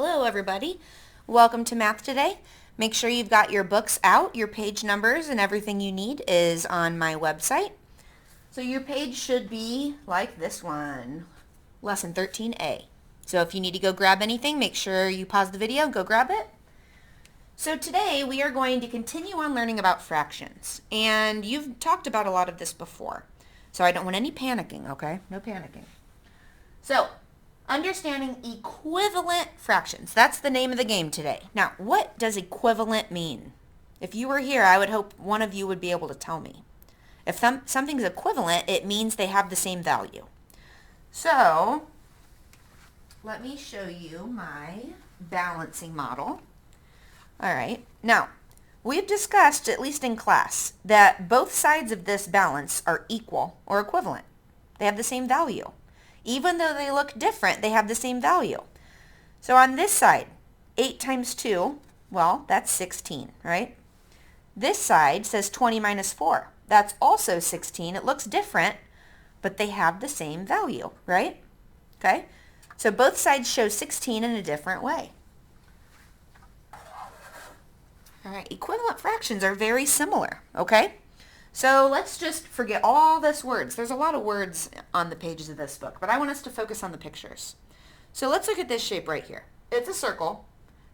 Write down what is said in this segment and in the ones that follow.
Hello everybody. Welcome to Math Today. Make sure you've got your books out. Your page numbers and everything you need is on my website. So your page should be like this one, Lesson 13A. So if you need to go grab anything, make sure you pause the video and go grab it. So today we are going to continue on learning about fractions. And you've talked about a lot of this before. So I don't want any panicking, okay? No panicking. So understanding equivalent fractions. That's the name of the game today. Now, what does equivalent mean? If you were here, I would hope one of you would be able to tell me. If something's equivalent, it means they have the same value. So, let me show you my balancing model. All right. Now, we've discussed, at least in class, that both sides of this balance are equal or equivalent. They have the same value. Even though they look different, they have the same value. So on this side, 8 times 2, well, that's 16, right? This side says 20 minus 4. That's also 16. It looks different, but they have the same value, right? Okay? So both sides show 16 in a different way. All right, equivalent fractions are very similar, okay? So let's just forget all this words. There's a lot of words on the pages of this book, but I want us to focus on the pictures. So let's look at this shape right here. It's a circle.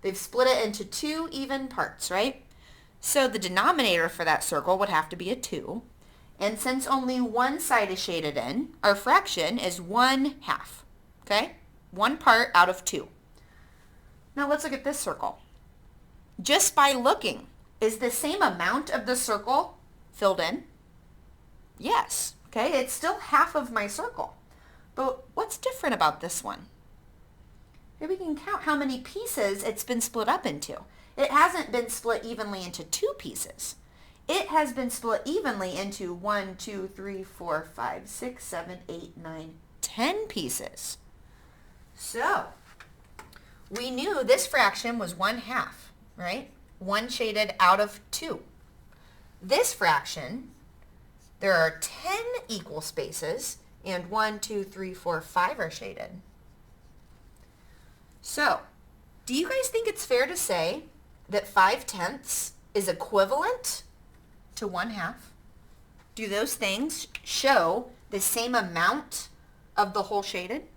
They've split it into 2 even parts, right? So the denominator for that circle would have to be a 2. And since only one side is shaded in, our fraction is 1/2, okay? 1 part out of 2. Now let's look at this circle. Just by looking, is the same amount of the circle filled in? Yes. Okay, it's still half of my circle. But what's different about this one? Here we can count how many pieces it's been split up into. It hasn't been split evenly into 2 pieces. It has been split evenly into 1, 2, 3, 4, 5, 6, 7, 8, 9, 10 pieces. So, we knew this fraction was 1/2, right? 1 shaded out of 2. This fraction, there are 10 equal spaces, and 1, 2, 3, 4, 5 are shaded. So, do you guys think it's fair to say that 5/10 is equivalent to 1/2? Do those things show the same amount of the whole shaded?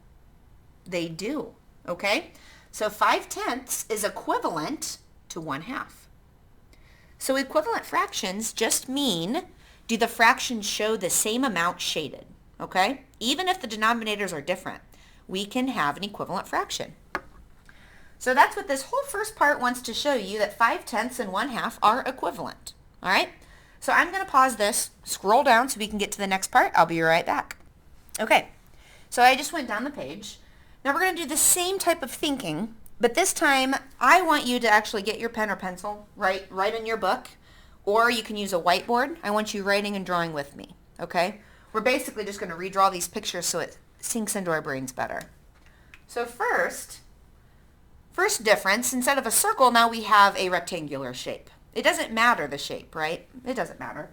They do, okay? So 5/10 is equivalent to 1/2. So equivalent fractions just mean, do the fractions show the same amount shaded, okay? Even if the denominators are different, we can have an equivalent fraction. So that's what this whole first part wants to show you, that 5/10 and 1/2 are equivalent, all right? So I'm going to pause this, scroll down so we can get to the next part. I'll be right back. Okay, so I just went down the page. Now we're going to do the same type of thinking, but this time, I want you to actually get your pen or pencil, write in your book, or you can use a whiteboard. I want you writing and drawing with me, okay? We're basically just going to redraw these pictures so it sinks into our brains better. So first difference, instead of a circle, now we have a rectangular shape. It doesn't matter the shape, right? It doesn't matter.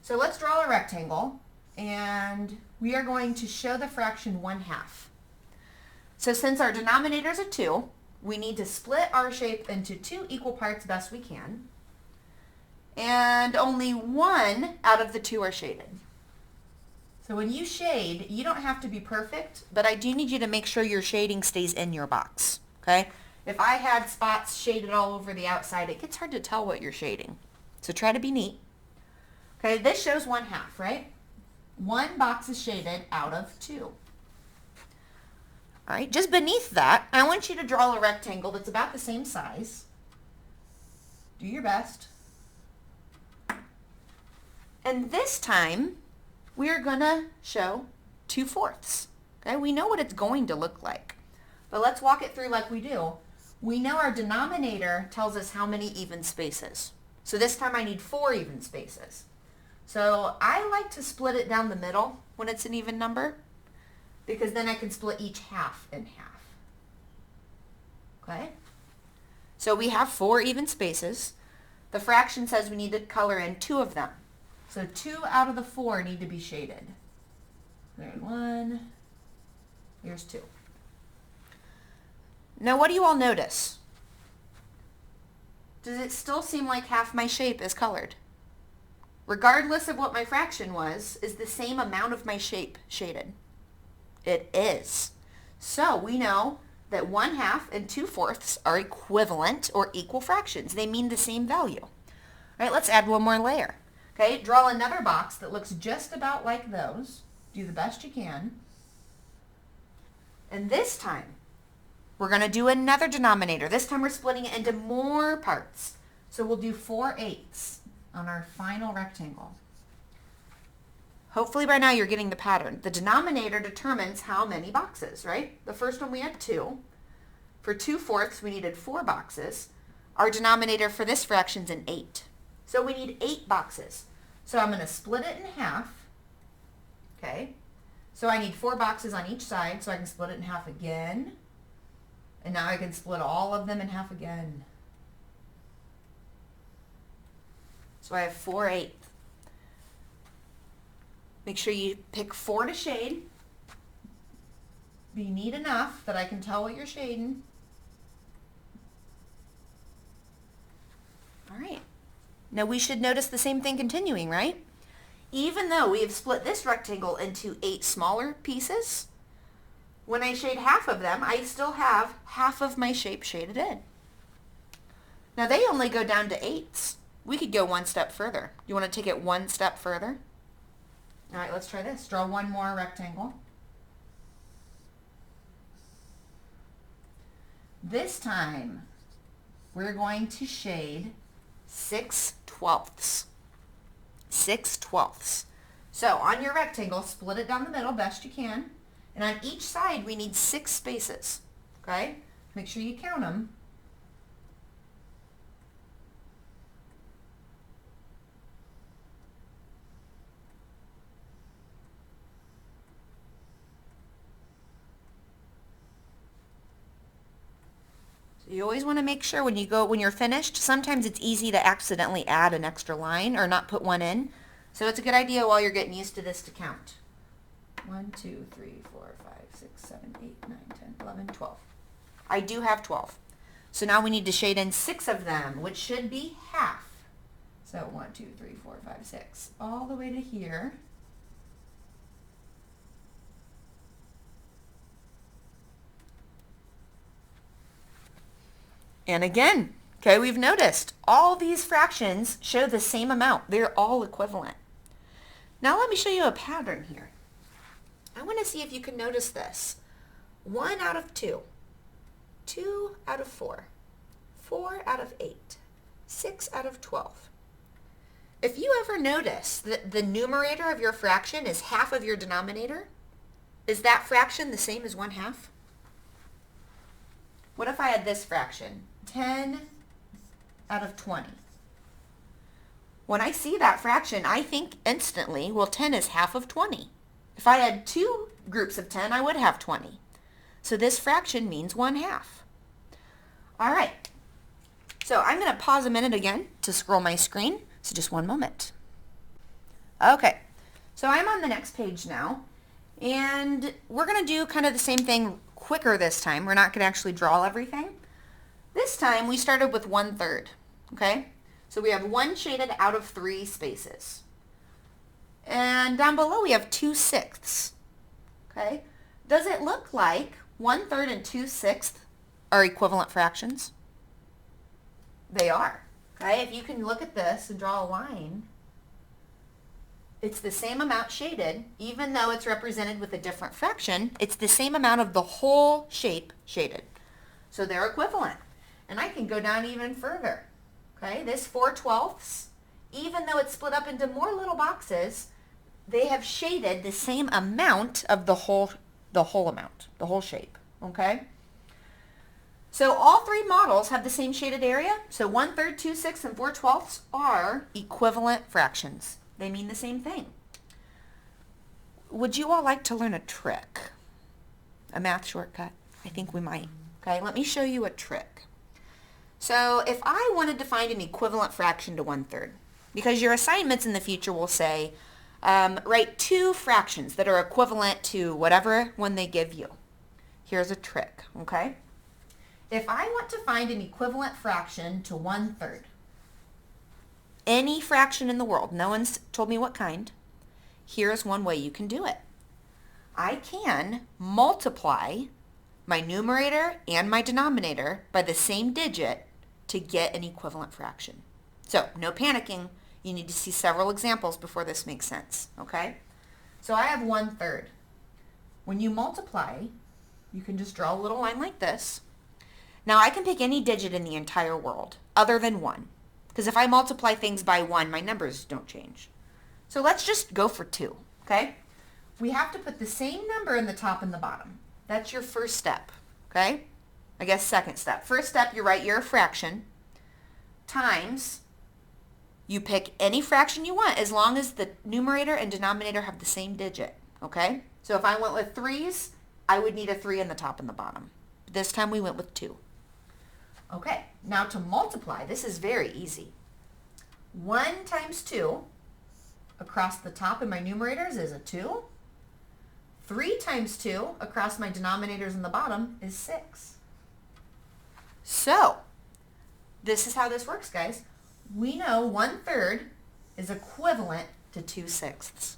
So let's draw a rectangle, and we are going to show the fraction 1/2. So since our denominator is a 2, we need to split our shape into 2 equal parts best we can. And only 1 out of the 2 are shaded. So when you shade, you don't have to be perfect, but I do need you to make sure your shading stays in your box, okay? If I had spots shaded all over the outside, it gets hard to tell what you're shading. So try to be neat. Okay, this shows 1/2, right? 1 box is shaded out of 2. All right, just beneath that, I want you to draw a rectangle that's about the same size. Do your best. And this time, we're going to show 2/4. Okay, we know what it's going to look like. But let's walk it through like we do. We know our denominator tells us how many even spaces. So this time I need 4 even spaces. So I like to split it down the middle when it's an even number, because then I can split each half in half. Okay? So we have 4 even spaces. The fraction says we need to color in 2 of them. So 2 out of the 4 need to be shaded. There's 1. Here's 2. Now what do you all notice? Does it still seem like half my shape is colored? Regardless of what my fraction was, is the same amount of my shape shaded? It is. So we know that 1/2 and 2/4 are equivalent or equal fractions. They mean the same value. All right, let's add one more layer. Okay, draw another box that looks just about like those. Do the best you can. And this time, we're going to do another denominator. This time we're splitting it into more parts. So we'll do 4/8 on our final rectangle. Hopefully by now you're getting the pattern. The denominator determines how many boxes, right? The first one we had 2. For 2/4 we needed 4 boxes. Our denominator for this fraction's an 8. So we need 8 boxes. So I'm going to split it in half. Okay. So I need 4 boxes on each side, so I can split it in half again. And now I can split all of them in half again. So I have 4/8. Make sure you pick 4 to shade. Be neat enough that I can tell what you're shading. All right. Now we should notice the same thing continuing, right? Even though we have split this rectangle into 8 smaller pieces, when I shade half of them, I still have half of my shape shaded in. Now they only go down to 8s. We could go one step further. You want to take it one step further? All right, let's try this. Draw one more rectangle. This time, we're going to shade 6/12. 6/12. So on your rectangle, split it down the middle best you can. And on each side, we need 6 spaces. Okay? Make sure you count them. You always want to make sure when you're finished, sometimes it's easy to accidentally add an extra line or not put one in. So it's a good idea while you're getting used to this to count. 1, 2, 3, 4, 5, 6, 7, 8, 9, 10, 11, 12. I do have 12. So now we need to shade in 6 of them, which should be half. So 1, 2, 3, 4, 5, 6, all the way to here. And again, okay, we've noticed all these fractions show the same amount. They're all equivalent. Now let me show you a pattern here. I want to see if you can notice this. 1 out of 2, 2 out of 4, 4 out of 8, 6 out of 12. If you ever notice that the numerator of your fraction is half of your denominator, is that fraction the same as 1/2? What if I had this fraction? 10 out of 20. When I see that fraction, I think instantly, well, 10 is half of 20. If I had 2 groups of 10, I would have 20. So this fraction means 1/2. All right. So I'm going to pause a minute again to scroll my screen. So just one moment. Okay. So I'm on the next page now. And we're going to do kind of the same thing quicker this time. We're not going to actually draw everything. This time we started with 1/3, okay? So we have 1 shaded out of 3 spaces. And down below we have 2/6, okay? Does it look like 1/3 and 2/6 are equivalent fractions? They are, okay? If you can look at this and draw a line, it's the same amount shaded, even though it's represented with a different fraction, it's the same amount of the whole shape shaded. So they're equivalent. And I can go down even further. Okay, this 4/12, even though it's split up into more little boxes, they have shaded the same amount of the whole amount, the whole shape. Okay? So all 3 models have the same shaded area. So 1/3, 2/6, and 4/12 are equivalent fractions. They mean the same thing. Would you all like to learn a trick? A math shortcut? I think we might. Okay, let me show you a trick. So if I wanted to find an equivalent fraction to 1/3, because your assignments in the future will say, write 2 fractions that are equivalent to whatever one they give you. Here's a trick, okay? If I want to find an equivalent fraction to 1/3, any fraction in the world, no one's told me what kind, here's one way you can do it. I can multiply my numerator and my denominator by the same digit to get an equivalent fraction. So no panicking. You need to see several examples before this makes sense, okay? So I have 1/3. When you multiply, you can just draw a little line like this. Now I can pick any digit in the entire world other than 1, because if I multiply things by 1, my numbers don't change. So let's just go for 2, okay? We have to put the same number in the top and the bottom. That's your first step, okay? I guess second step. First step, you write your fraction times, you pick any fraction you want as long as the numerator and denominator have the same digit, okay? So if I went with 3s, I would need a 3 in the top and the bottom. This time we went with 2. Okay, now to multiply, this is very easy. 1 times 2 across the top in my numerators is a 2. 3 times 2 across my denominators in the bottom is 6. So, this is how this works, guys. We know 1/3 is equivalent to 2/6.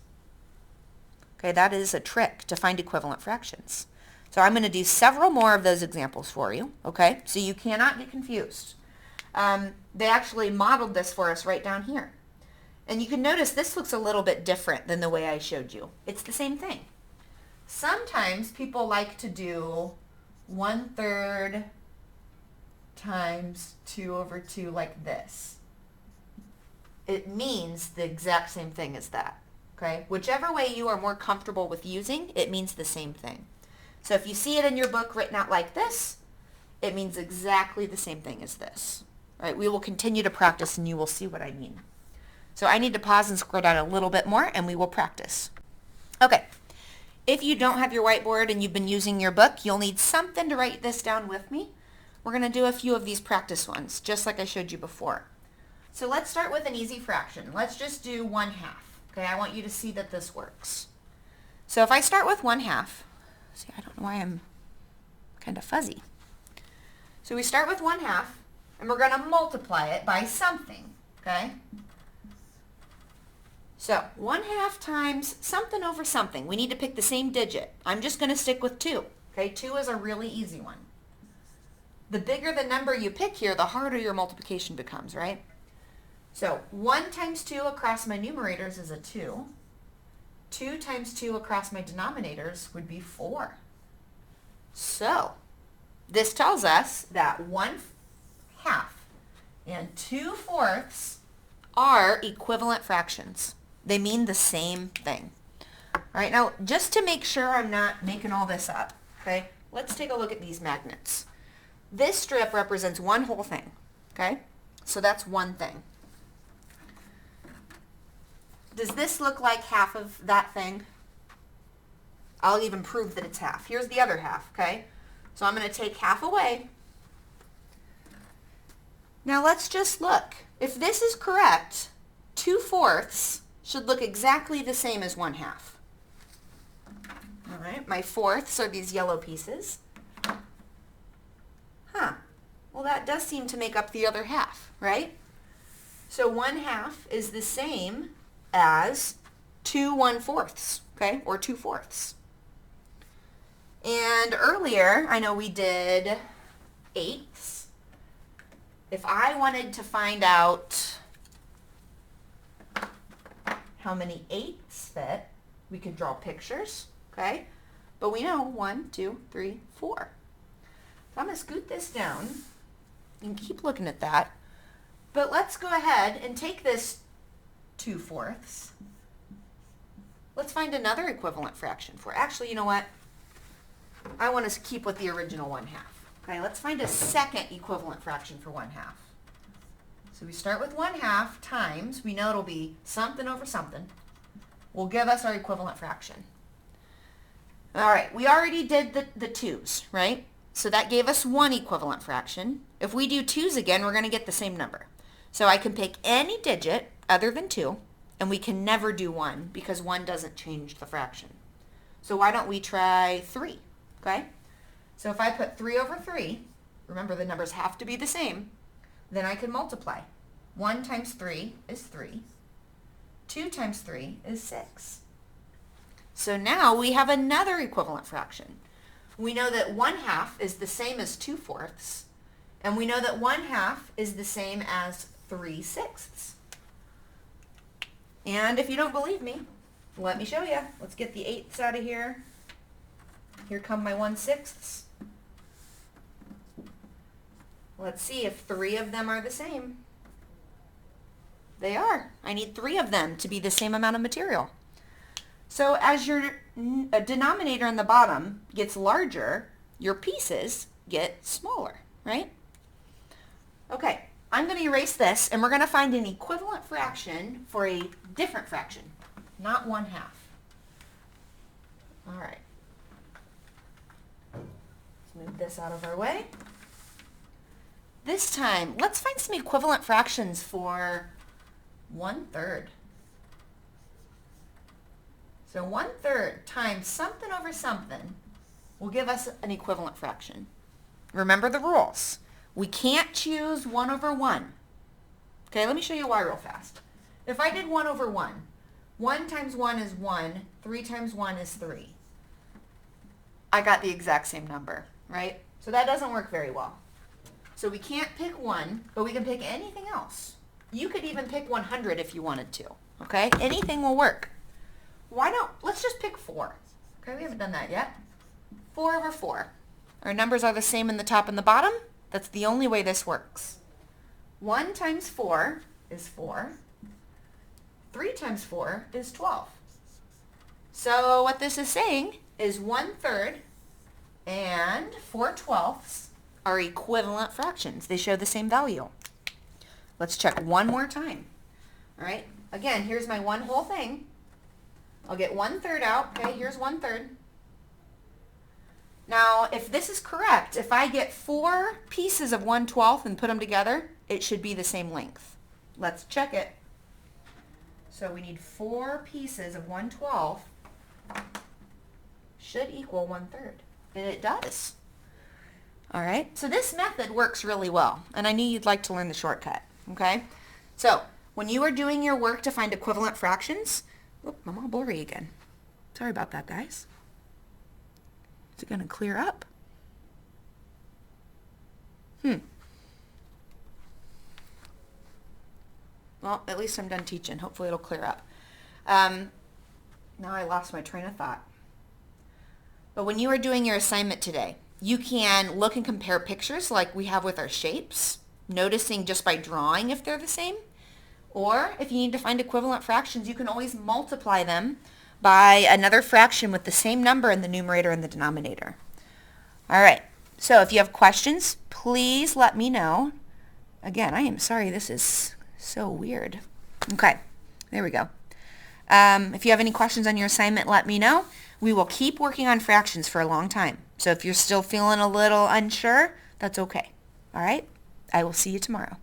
Okay, that is a trick to find equivalent fractions. So I'm going to do several more of those examples for you, okay? So you cannot get confused. They actually modeled this for us right down here. And you can notice this looks a little bit different than the way I showed you. It's the same thing. Sometimes people like to do 1/3 times 2/2 like this. It means the exact same thing as that, okay? Whichever way you are more comfortable with using, it means the same thing. So if you see it in your book written out like this, it means exactly the same thing as this. All right, we will continue to practice and you will see what I mean. So I need to pause and scroll down a little bit more and we will practice. Okay, if you don't have your whiteboard and you've been using your book, you'll need something to write this down with me. We're going to do a few of these practice ones, just like I showed you before. So let's start with an easy fraction. Let's just do 1/2. Okay, I want you to see that this works. So if I start with 1/2, see, I don't know why I'm kind of fuzzy. So we start with 1/2, and we're going to multiply it by something, okay? So 1/2 times something over something. We need to pick the same digit. I'm just going to stick with 2, okay? 2 is a really easy one. The bigger the number you pick here, the harder your multiplication becomes, right? So 1 times 2 across my numerators is a 2. 2 times 2 across my denominators would be 4. So this tells us that 1/2 and 2/4 are equivalent fractions. They mean the same thing. All right, now just to make sure I'm not making all this up, okay, let's take a look at these magnets. This strip represents one whole thing, okay? So that's one thing. Does this look like half of that thing? I'll even prove that it's half. Here's the other half, okay? So I'm going to take half away. Now let's just look. If this is correct, 2/4 should look exactly the same as 1/2. All right, my fourths are these yellow pieces. Huh. Well, that does seem to make up the other half, right? So 1/2 is the same as 2 1/4, okay, or 2/4. And earlier, I know we did 8ths. If I wanted to find out how many 8ths fit, we could draw pictures, okay? But we know 1, 2, 3, 4. So I'm going to scoot this down and keep looking at that. But let's go ahead and take this 2/4. Let's find another equivalent fraction for. Actually, you know what? I want to keep with the original 1/2. Okay, let's find a second equivalent fraction for 1/2. So we start with 1/2 times, we know it'll be something over something, will give us our equivalent fraction. All right, we already did the 2's, right? So that gave us one equivalent fraction. If we do 2's again, we're going to get the same number. So I can pick any digit other than 2, and we can never do 1 because 1 doesn't change the fraction. So why don't we try 3, okay? So if I put 3/3, remember the numbers have to be the same, then I can multiply. 1 times 3 is 3. 2 times 3 is 6. So now we have another equivalent fraction. We know that 1/2 is the same as 2/4, and we know that 1/2 is the same as 3/6. And if you don't believe me, let me show you. Let's get the 8ths out of here. Here come my 1/6. Let's see if 3 of them are the same. They are. I need 3 of them to be the same amount of material. So as your denominator in the bottom gets larger, your pieces get smaller, right? Okay, I'm going to erase this, and we're going to find an equivalent fraction for a different fraction, not 1/2. All right. Let's move this out of our way. This time, let's find some equivalent fractions for 1/3. So 1/3 times something over something will give us an equivalent fraction. Remember the rules. We can't choose 1 over 1. Okay, let me show you why real fast. If I did 1 over 1, 1 times 1 is 1, 3 times 1 is 3. I got the exact same number, right? So that doesn't work very well. So we can't pick 1, but we can pick anything else. You could even pick 100 if you wanted to, okay? Anything will work. Why don't, let's just pick 4. Okay, we haven't done that yet. 4 over 4. Our numbers are the same in the top and the bottom. That's the only way this works. 1 times 4 is 4. 3 times 4 is 12. So what this is saying is 1/3 and 4/12 are equivalent fractions. They show the same value. Let's check one more time. All right, again, here's my one whole thing. I'll get 1/3 out. Okay, here's 1/3. Now, if this is correct, if I get 4 pieces of 1/12 and put them together, it should be the same length. Let's check it. So we need 4 pieces of 1/12 should equal 1/3. And it does. All right, so this method works really well, and I knew you'd like to learn the shortcut, okay? So when you are doing your work to find equivalent fractions, I'm all blurry again. Sorry about that, guys. Is it going to clear up? Well, at least I'm done teaching. Hopefully it'll clear up. Now I lost my train of thought. But when you are doing your assignment today, you can look and compare pictures like we have with our shapes, noticing just by drawing if they're the same. Or if you need to find equivalent fractions, you can always multiply them by another fraction with the same number in the numerator and the denominator. All right, so if you have questions, please let me know. Again, I am sorry, this is so weird. Okay, there we go. If you have any questions on your assignment, let me know. We will keep working on fractions for a long time. So if you're still feeling a little unsure, that's okay. All right, I will see you tomorrow.